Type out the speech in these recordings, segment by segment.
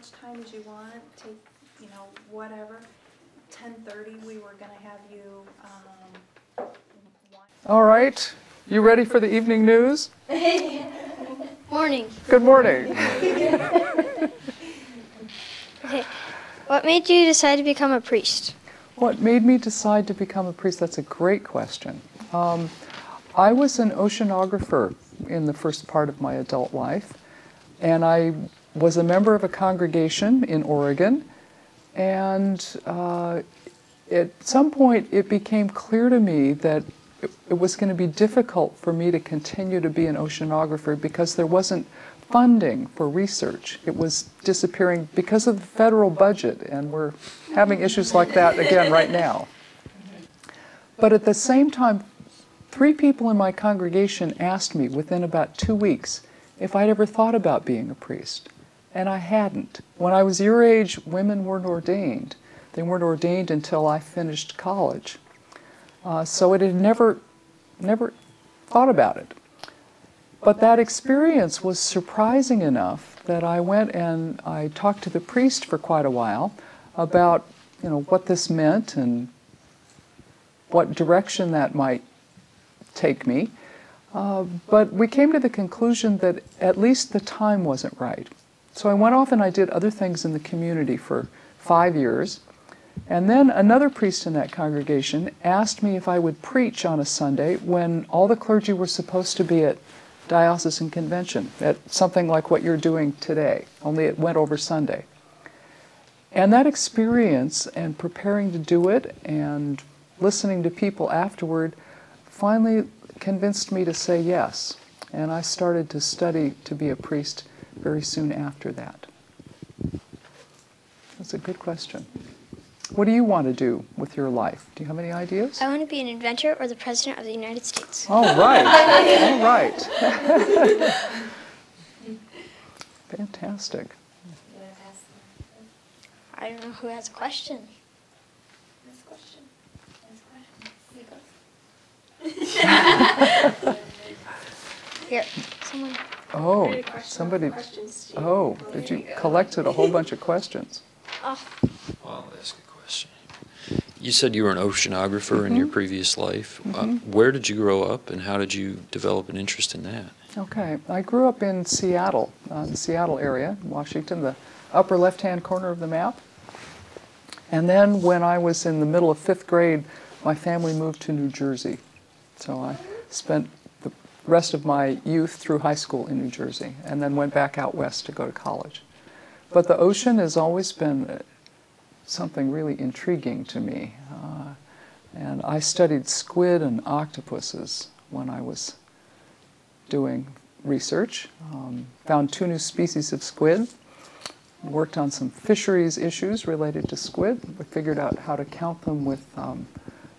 much time as you want, take, you know, whatever. 10:30, we were going to have you... All right. You ready for the evening news? Morning. Good morning. Okay. What made you decide to become a priest? What made me decide to become a priest? That's a great question. I was an oceanographer in the first part of my adult life, and I was a member of a congregation in Oregon, and at some point it became clear to me that it was going to be difficult for me to continue to be an oceanographer because there wasn't funding for research. It was disappearing because of the federal budget, and we're having issues like that again right now. But at the same time, 3 people in my congregation asked me within about 2 weeks if I'd ever thought about being a priest, and I hadn't. When I was your age, women weren't ordained. They weren't ordained until I finished college. So it had never thought about it. But that experience was surprising enough that I went and I talked to the priest for quite a while about, you know, what this meant and what direction that might take me. But we came to the conclusion that at least the time wasn't right. So I went off and I did other things in the community for 5 years. And then another priest in that congregation asked me if I would preach on a Sunday when all the clergy were supposed to be at diocesan convention, at something like what you're doing today, only it went over Sunday. And that experience and preparing to do it and listening to people afterward finally convinced me to say yes. And I started to study to be a priest very soon after that. That's a good question. What do you want to do with your life? Do you have any ideas? I want to be an inventor or the President of the United States. All right. All right. Fantastic. I don't know who has a question. Here, someone. Oh, somebody. Oh, did you collected a whole bunch of questions? Oh. Well, I'll ask a question. You said you were an oceanographer in your previous life. Where did you grow up, and how did you develop an interest in that? Okay, I grew up in Seattle, the Seattle area, Washington, the upper left-hand corner of the map. And then when I was in the middle of 5th grade, my family moved to New Jersey. So I spent the rest of my youth through high school in New Jersey, and then went back out west to go to college. But the ocean has always been something really intriguing to me. And I studied squid and octopuses when I was doing research. Found 2 new species of squid. Worked on some fisheries issues related to squid. We figured out how to count them with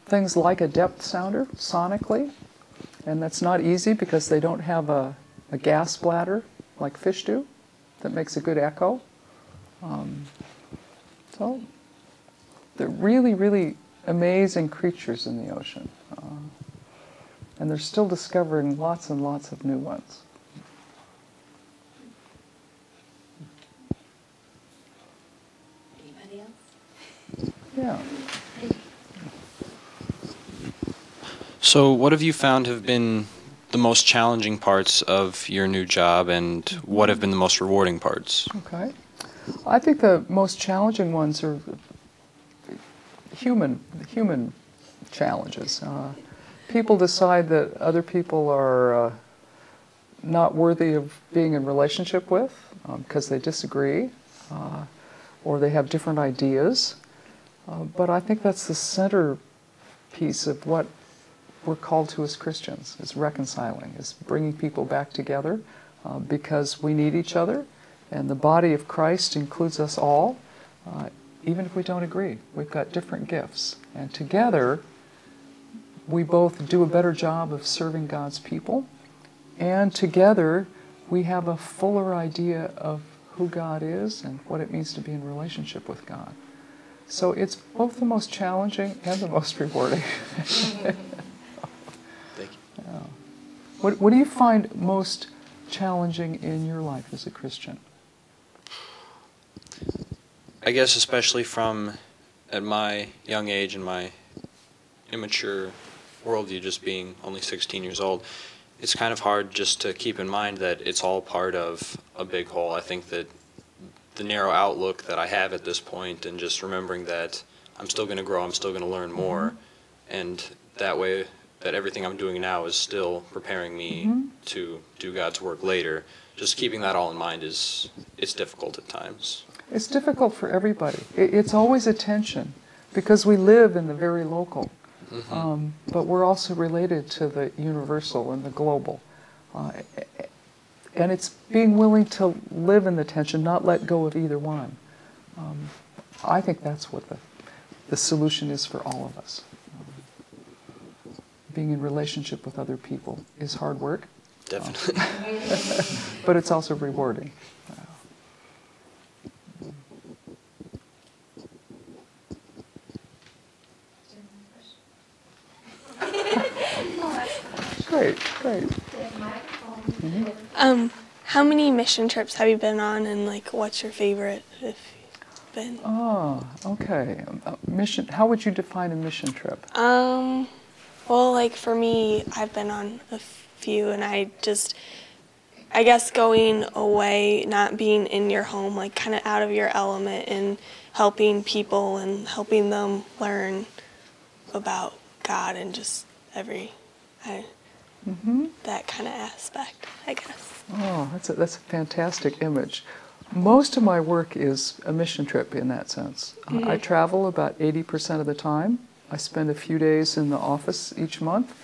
things like a depth sounder, sonically. And that's not easy because they don't have a gas bladder like fish do that makes a good echo. So they're really, really amazing creatures in the ocean. And they're still discovering lots and lots of new ones. Anybody else? Yeah. So what have you found have been the most challenging parts of your new job, and what have been the most rewarding parts? Okay. I think the most challenging ones are human challenges. People decide that other people are not worthy of being in relationship with because they disagree or they have different ideas. But I think that's the centerpiece of what we're called to as Christians, is reconciling, is bringing people back together because we need each other. And the body of Christ includes us all, even if we don't agree. We've got different gifts. And together, we both do a better job of serving God's people. And together, we have a fuller idea of who God is and what it means to be in relationship with God. So it's both the most challenging and the most rewarding. Thank you. Yeah. What do you find most challenging in your life as a Christian? I guess especially from at my young age and my immature worldview, just being only 16 years old, it's kind of hard just to keep in mind that it's all part of a big whole. I think that the narrow outlook that I have at this point, and just remembering that I'm still going to grow, I'm still going to learn more, and that way that everything I'm doing now is still preparing me to do God's work later. Just keeping that all in mind it's difficult at times. It's difficult for everybody. It's always a tension because we live in the very local, but we're also related to the universal and the global. And it's being willing to live in the tension, not let go of either one. I think that's what the solution is for all of us. Being in relationship with other people is hard work. Definitely. But it's also rewarding. Great, great. How many mission trips have you been on, and like, what's your favorite if you've been? Oh, okay. Mission. How would you define a mission trip? Well, like for me, I've been on a few, and I guess going away, not being in your home, like kind of out of your element, and helping people and helping them learn about God and just that kind of aspect, I guess. Oh, that's a fantastic image. Most of my work is a mission trip in that sense. I travel about 80% of the time. I spend a few days in the office each month.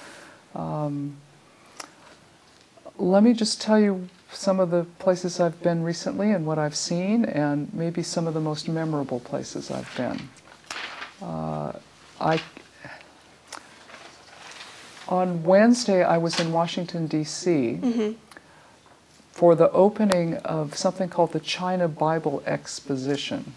Let me just tell you some of the places I've been recently and what I've seen, and maybe some of the most memorable places I've been. On Wednesday, I was in Washington, D.C. For the opening of something called the China Bible Exhibition.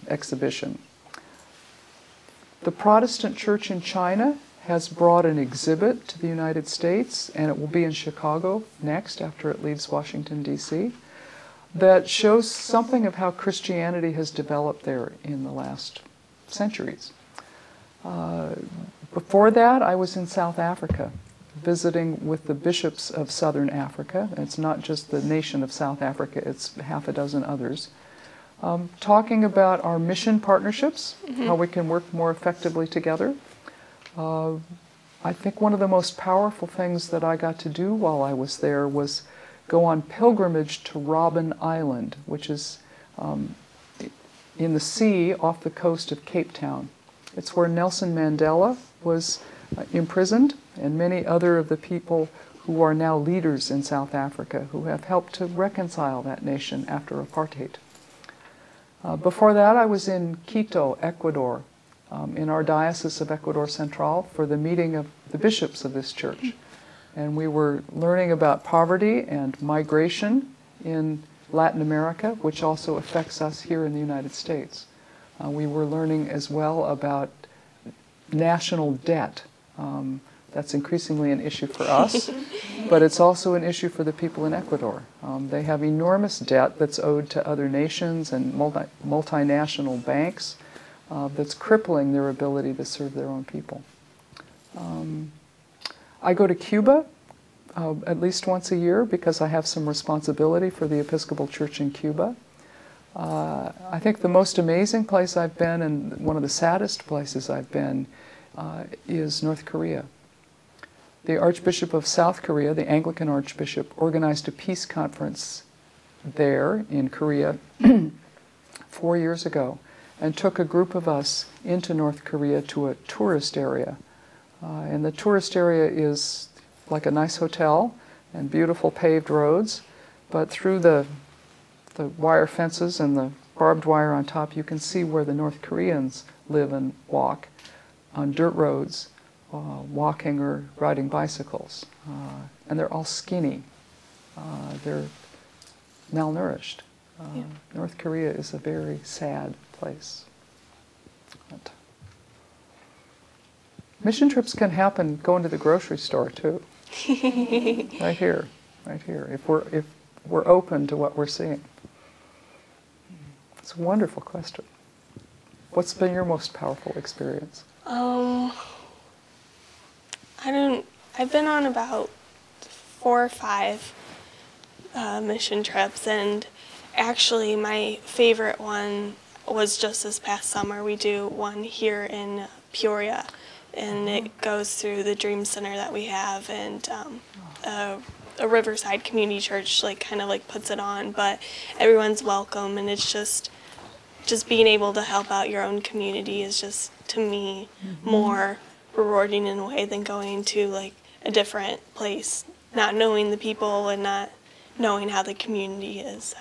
The Protestant Church in China has brought an exhibit to the United States, and it will be in Chicago next after it leaves Washington, D.C., that shows something of how Christianity has developed there in the last centuries. Before that, I was in South Africa, visiting with the bishops of Southern Africa. It's not just the nation of South Africa, it's half a dozen others. Talking about our mission partnerships, how we can work more effectively together. I think one of the most powerful things that I got to do while I was there was go on pilgrimage to Robben Island, which is in the sea off the coast of Cape Town. It's where Nelson Mandela was imprisoned, and many other of the people who are now leaders in South Africa who have helped to reconcile that nation after apartheid. Before that, I was in Quito, Ecuador, in our Diocese of Ecuador Central for the meeting of the bishops of this church. And we were learning about poverty and migration in Latin America, which also affects us here in the United States. We were learning as well about national debt. That's increasingly an issue for us, but it's also an issue for the people in Ecuador. They have enormous debt that's owed to other nations and multinational banks that's crippling their ability to serve their own people. I go to Cuba at least once a year because I have some responsibility for the Episcopal Church in Cuba. I think the most amazing place I've been, and one of the saddest places I've been, is North Korea. The Archbishop of South Korea, the Anglican Archbishop, organized a peace conference there in Korea 4 years ago and took a group of us into North Korea to a tourist area. And the tourist area is like a nice hotel and beautiful paved roads, but through the wire fences and the barbed wire on top, you can see where the North Koreans live and walk on dirt roads, walking or riding bicycles. And they're all skinny. They're malnourished. North Korea is a very sad place. But mission trips can happen going to the grocery store too. Right here, if we're open to what we're seeing. It's a wonderful question. What's been your most powerful experience? I've been on about 4 or 5 mission trips, and actually my favorite one was just this past summer. We do one here in Peoria, and it goes through the Dream Center that we have, and a Riverside Community Church kind of puts it on, but everyone's welcome, and it's just being able to help out your own community is just, to me, more rewarding in a way than going to a different place, not knowing the people and not knowing how the community is.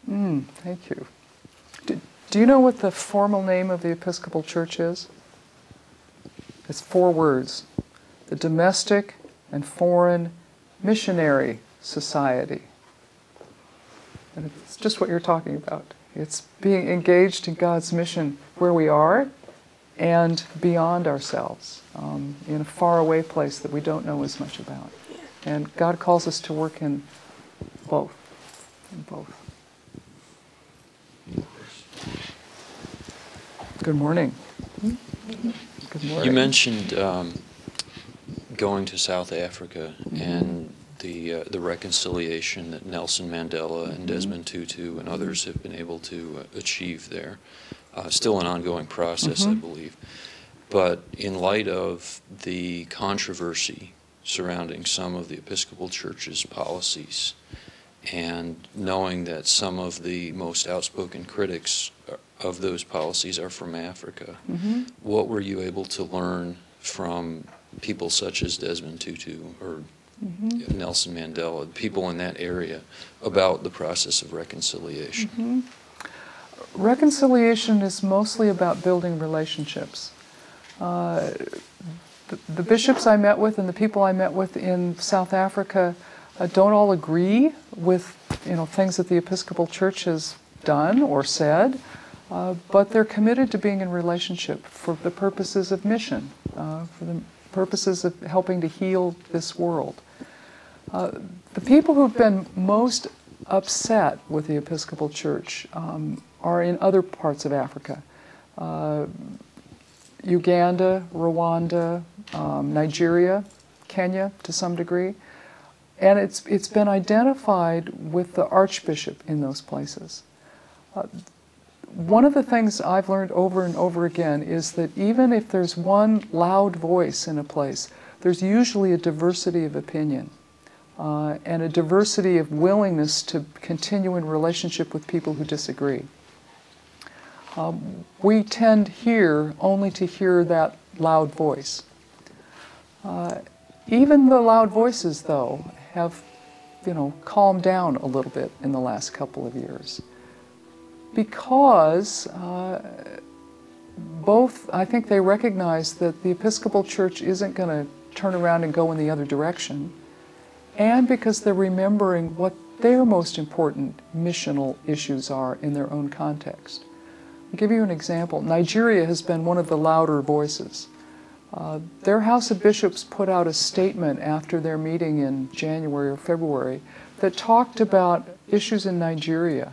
Thank you. Do you know what the formal name of the Episcopal Church is? It's 4 words. The Domestic and Foreign Missionary Society. And it's just what you're talking about. It's being engaged in God's mission where we are and beyond ourselves, in a faraway place that we don't know as much about. And God calls us to work in both. Good morning. Good morning. You mentioned going to South Africa and the reconciliation that Nelson Mandela and Desmond Tutu and others have been able to achieve there. Still an ongoing process, I believe. But in light of the controversy surrounding some of the Episcopal Church's policies, and knowing that some of the most outspoken critics of those policies are from Africa, what were you able to learn from people such as Desmond Tutu or Nelson Mandela, people in that area, about the process of reconciliation? Reconciliation is mostly about building relationships. The bishops I met with and the people I met with in South Africa don't all agree with things that the Episcopal Church has done or said, but they're committed to being in relationship for the purposes of mission, for the purposes of helping to heal this world. The people who've been most upset with the Episcopal Church are in other parts of Africa. Uganda, Rwanda, Nigeria, Kenya to some degree. And it's been identified with the archbishop in those places. One of the things I've learned over and over again is that even if there's one loud voice in a place, there's usually a diversity of opinion and a diversity of willingness to continue in relationship with people who disagree. We tend here only to hear that loud voice. Even the loud voices, though, have, calmed down a little bit in the last couple of years. Because both, I think they recognize that the Episcopal Church isn't going to turn around and go in the other direction, and because they're remembering what their most important missional issues are in their own context. I'll give you an example. Nigeria has been one of the louder voices. Their House of Bishops put out a statement after their meeting in January or February that talked about issues in Nigeria,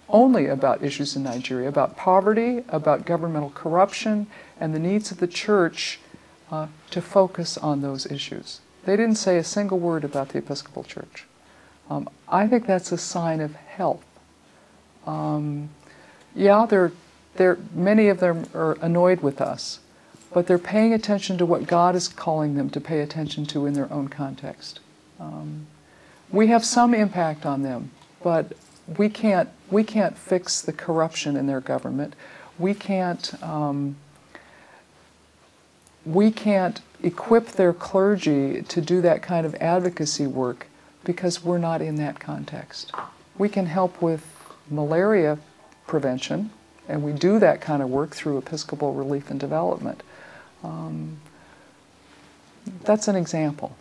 only about issues in Nigeria, about poverty, about governmental corruption, and the needs of the Church to focus on those issues. They didn't say a single word about the Episcopal Church. I think that's a sign of health. Many of them are annoyed with us, but they're paying attention to what God is calling them to pay attention to in their own context. We have some impact on them, but we can't fix the corruption in their government. We can't equip their clergy to do that kind of advocacy work because we're not in that context. We can help with malaria prevention, and we do that kind of work through Episcopal Relief and Development. That's an example.